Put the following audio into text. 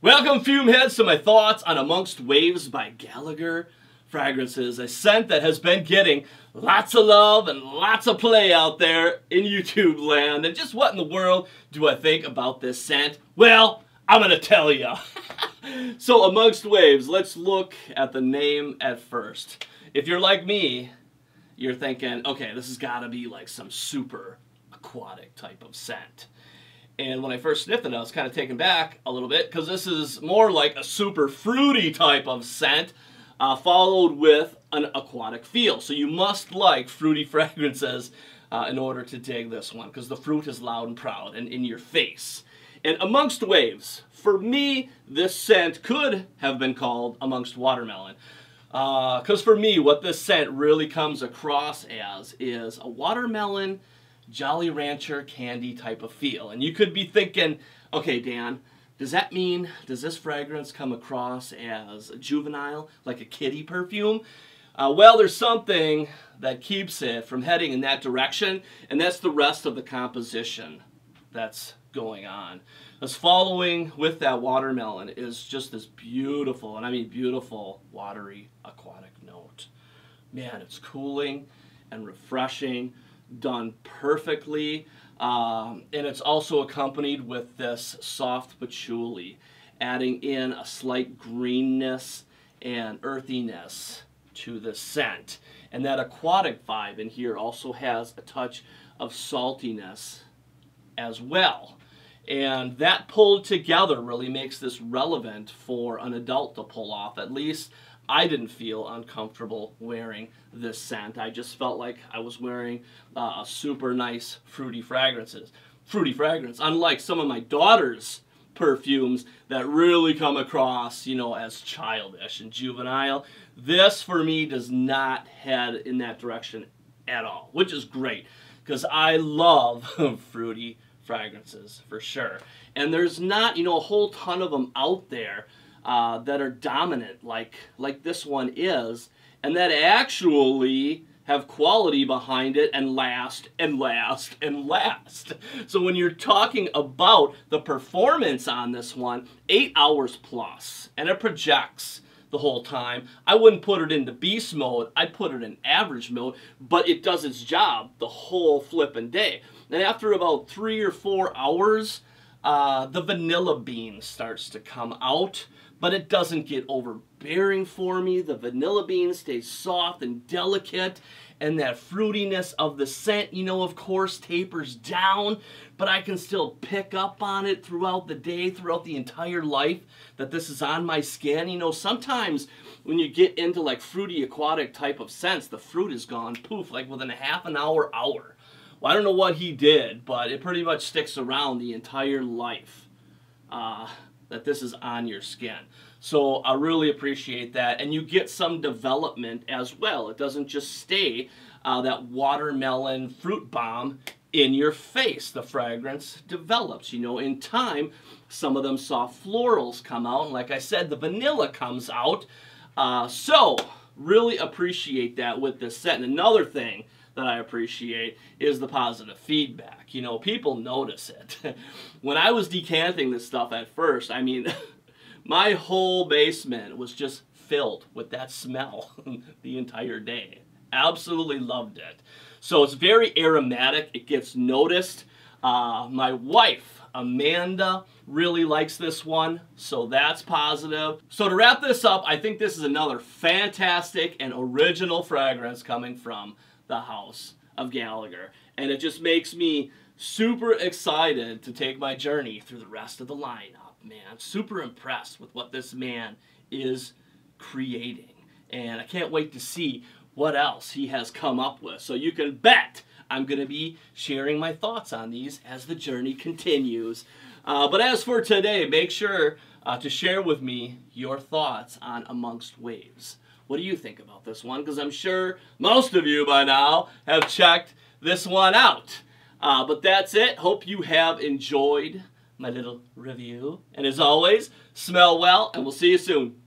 Welcome, fume heads, to my thoughts on Amongst Waves by Gallagher Fragrances, a scent that has been getting lots of love and lots of play out there in YouTube land. And just what in the world do I think about this scent? Well, I'm going to tell you. So, Amongst Waves, let's look at the name at first. If you're like me, you're thinking, okay, this has got to be like some super aquatic type of scent. And when I first sniffed it, I was kind of taken back a little bit because this is more like a super fruity type of scent followed with an aquatic feel. So you must like fruity fragrances in order to dig this one because the fruit is loud and proud and in your face. And Amongst Waves, for me, this scent could have been called Amongst Watermelon. Because for me, what this scent really comes across as is a watermelon Jolly Rancher candy type of feel. And you could be thinking, okay, Dan, does this fragrance come across as a juvenile, like a kitty perfume? Well, there's something that keeps it from heading in that direction, and that's the rest of the composition that's going on. As following with that watermelon is just this beautiful, and I mean beautiful, watery, aquatic note. Man, it's cooling and refreshing, done perfectly, and it's also accompanied with this soft patchouli, adding in a slight greenness and earthiness to the scent. And that aquatic vibe in here also has a touch of saltiness as well. And that pulled together really makes this relevant for an adult to pull off. At least I didn't feel uncomfortable wearing this scent. I just felt like I was wearing a super nice fruity fragrance. Unlike some of my daughter's perfumes that really come across, you know, as childish and juvenile, this for me does not head in that direction at all, which is great because I love fruity fragrances for sure. And there's not, you know, a whole ton of them out there that are dominant like this one is, and that actually have quality behind it and last and last and last. So when you're talking about the performance on this one, 8 hours plus, and it projects the whole time. I wouldn't put it into beast mode, I'd put it in average mode, but it does its job the whole flippin' day. And after about 3 or 4 hours, the vanilla bean starts to come out, but it doesn't get overbearing for me. The vanilla bean stays soft and delicate, and that fruitiness of the scent, you know, of course, tapers down, but I can still pick up on it throughout the day, throughout the entire life that this is on my skin. You know, sometimes when you get into like fruity aquatic type of scents, the fruit is gone, poof, like within a half an hour. Well, I don't know what he did, but it pretty much sticks around the entire life that this is on your skin. So I really appreciate that. And you get some development as well. It doesn't just stay that watermelon fruit bomb in your face. The fragrance develops. You know, in time, some of them soft florals come out. And like I said, the vanilla comes out. So really appreciate that with this scent. And another thing that I appreciate is the positive feedback. You know, people notice it. When I was decanting this stuff at first, I mean, my whole basement was just filled with that smell the entire day. Absolutely loved it. So it's very aromatic. It gets noticed. My wife, Amanda, really likes this one, so that's positive. So to wrap this up, I think this is another fantastic and original fragrance coming from the house of Gallagher, and it just makes me super excited to take my journey through the rest of the lineup, man. Super impressed with what this man is creating, and I can't wait to see what else he has come up with. So you can bet I'm going to be sharing my thoughts on these as the journey continues. But as for today, make sure to share with me your thoughts on Amongst Waves. What do you think about this one? Because I'm sure most of you by now have checked this one out. But that's it. Hope you have enjoyed my little review. And as always, smell well, and we'll see you soon.